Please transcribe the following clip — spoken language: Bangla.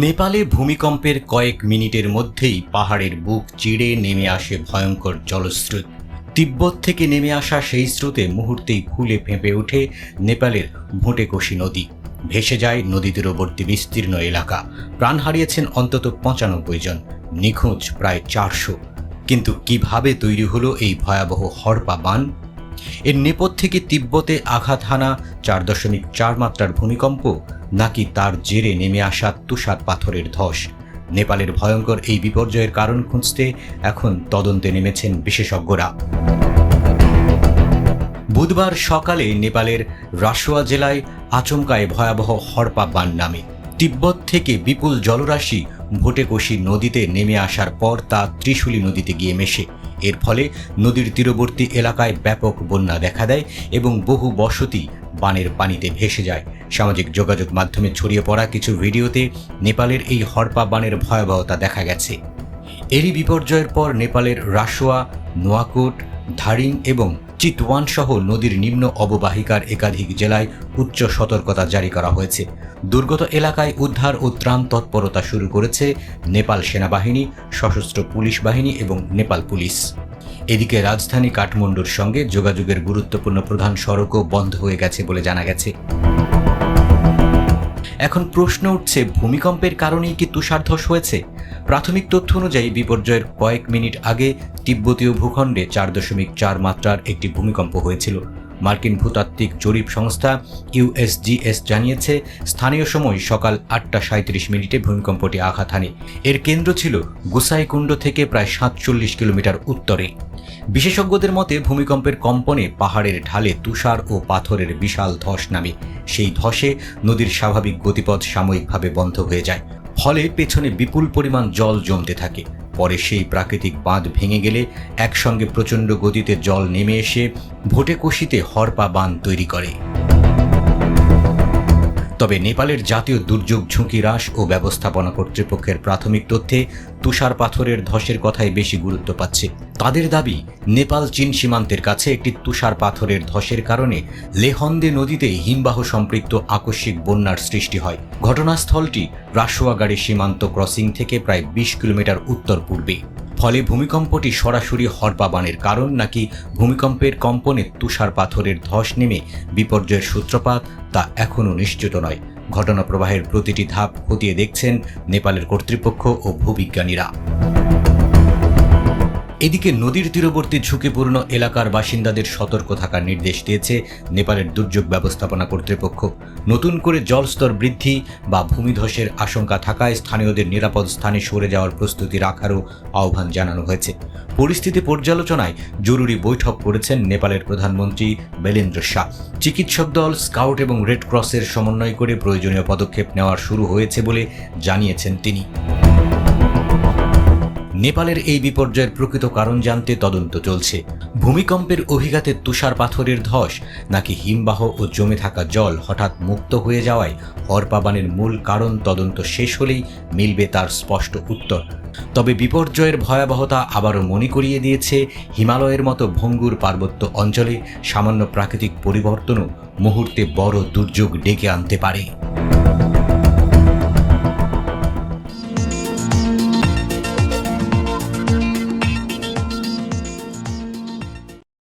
নেপালে ভূমিকম্পের কয়েক মিনিটের মধ্যেই পাহাড়ের বুক চিড়ে নেমে আসে ভয়ঙ্কর জলস্রোত। তিব্বত থেকে নেমে আসা সেই স্রোতে মুহূর্তেই ফুলে ফেঁপে ওঠে নেপালের ভোটেকোশি নদী। ভেসে যায় নদী তীরবর্তী বিস্তীর্ণ এলাকা। প্রাণ হারিয়েছেন অন্তত ৯৫ জন, নিখোঁজ প্রায় ৪০০। কিন্তু কিভাবে তৈরি হলো এই ভয়াবহ হড়পা বান? এর নেপথ্যে তিব্বতে আঘাত হানা ৪.৪ মাত্রার ভূমিকম্প, নাকি তার জেরে নেমে আসা তুষার পাথরের ধস? নেপালের ভয়ঙ্কর এই বিপর্যয়ের কারণ খুঁজতে এখন তদন্তে নেমেছেন বিশেষজ্ঞরা। বুধবার সকালে নেপালের রাসোয়া জেলায় আচমকায় ভয়াবহ হড়পা বান নামে। তিব্বত থেকে বিপুল জলরাশি ভোটেকোশি নদীতে নেমে আসার পর তা ত্রিশুলি নদীতে গিয়ে মেশে। এর ফলে নদীর তীরবর্তী এলাকায় ব্যাপক বন্যা দেখা দেয় এবং বহু বসতি বানের পানিতে ভেসে যায়। সামাজিক যোগাযোগ মাধ্যমে ছড়িয়ে পড়া কিছু ভিডিওতে নেপালের এই হড়পা বানের ভয়াবহতা দেখা গেছে। এরই বিপর্যয়ের পর নেপালের রাসোয়া, নোয়াকোট, ধারিং এবং চিতওয়ান সহ নদীর নিম্ন অববাহিকার একাধিক জেলায় উচ্চ সতর্কতা জারি করা হয়েছে। দুর্গত এলাকায় উদ্ধার ও ত্রাণ তৎপরতা শুরু করেছে নেপাল সেনাবাহিনী, সশস্ত্র পুলিশ বাহিনী এবং নেপাল পুলিশ। এদিকে রাজধানী কাঠমান্ডুর সঙ্গে যোগাযোগের গুরুত্বপূর্ণ প্রধান সড়কও বন্ধ হয়ে গেছে বলে জানা গেছে। এখন প্রশ্ন উঠছে, ভূমিকম্পের কারণেই কি তুষারধস হয়েছে? প্রাথমিক তথ্য অনুযায়ী বিপর্যয়ের কয়েক মিনিট আগে তিব্বতীয় ভূখণ্ডে ৪.৪ মাত্রার একটি ভূমিকম্প হয়েছিল। মার্কিন ভূতাত্ত্বিক জরিপ সংস্থা ইউএসজিএস জানিয়েছে, স্থানীয় সময় সকাল ৮টা ৩৭ ভূমিকম্পটি আঘাত হানে। এর কেন্দ্র ছিল গোসাইকুণ্ড থেকে প্রায় ৪৭ কিলোমিটার উত্তরে। বিশেষজ্ঞদের মতে, ভূমিকম্পের কম্পনে পাহাড়ের ঢালে তুষার ও পাথরের বিশাল ধস নামে। সেই ধসে নদীর স্বাভাবিক গতিপথ সাময়িকভাবে বন্ধ হয়ে যায়। ফলে পেছনে বিপুল পরিমাণ জল জমতে থাকে। পরে সেই প্রাকৃতিক বাঁধ ভেঙে গেলে একসঙ্গে প্রচণ্ড গতিতে জল নেমে এসে ভোটেকোশিতে হড়পা বান তৈরি করে। তবে নেপালের জাতীয় দুর্যোগ ঝুঁকি হ্রাস ও ব্যবস্থাপনা কর্তৃপক্ষের প্রাথমিক তথ্যে তুষার পাথরের ধসের কথাই বেশি গুরুত্ব পাচ্ছে। তাদের দাবি, নেপাল চীন সীমান্তের কাছে একটি তুষার পাথরের ধসের কারণে লেহন্দে নদীতে হিমবাহ সম্পৃক্ত আকস্মিক বন্যার সৃষ্টি হয়। ঘটনাস্থলটি রাসোয়াগাড়ি সীমান্ত ক্রসিং থেকে প্রায় ২০ কিলোমিটার উত্তর পূর্বে। ফলে ভূমিকম্পটি সরাসরি হড়পা বানের কারণ, নাকি ভূমিকম্পের কম্পনে তুষার পাথরের ধস নেমে বিপর্যয়ের সূত্রপাত, তা এখনও নিশ্চিত নয়। ঘটনা প্রবাহের প্রতিটি ধাপ খতিয়ে দেখছেন নেপালের কর্তৃপক্ষ ও ভূবিজ্ঞানীরা। এদিকে নদীর তীরবর্তী ঝুঁকিপূর্ণ এলাকার বাসিন্দাদের সতর্ক থাকার নির্দেশ দিয়েছে নেপালের দুর্যোগ ব্যবস্থাপনা কর্তৃপক্ষ। নতুন করে জলস্তর বৃদ্ধি বা ভূমিধসের আশঙ্কা থাকায় স্থানীয়দের নিরাপদ স্থানে সরে যাওয়ার প্রস্তুতি রাখারও আহ্বান জানানো হয়েছে। পরিস্থিতি পর্যালোচনায় জরুরি বৈঠক করেছেন নেপালের প্রধানমন্ত্রী বেলেন্দ্র শাহ। চিকিৎসক দল, স্কাউট এবং রেড ক্রসের সমন্বয় করে প্রয়োজনীয় পদক্ষেপ নেওয়া শুরু হয়েছে বলে জানিয়েছেন তিনি। নেপালের এই বিপর্যয়ের প্রকৃত কারণ জানতে তদন্ত চলছে। ভূমিকম্পের অভিঘাতে তুষার পাথরের ধস, নাকি হিমবাহ ও জমে থাকা জল হঠাৎ মুক্ত হয়ে যাওয়ায় হড়পা বানের মূল কারণ তদন্ত শেষ হলেই মিলবে তার স্পষ্ট উত্তর। তবে বিপর্যয়ের ভয়াবহতা আবারও মনে করিয়ে দিয়েছে, হিমালয়ের মতো ভঙ্গুর পার্বত্য অঞ্চলে সামান্য প্রাকৃতিক পরিবর্তনও মুহূর্তে বড় দুর্যোগ ডেকে আনতে পারে।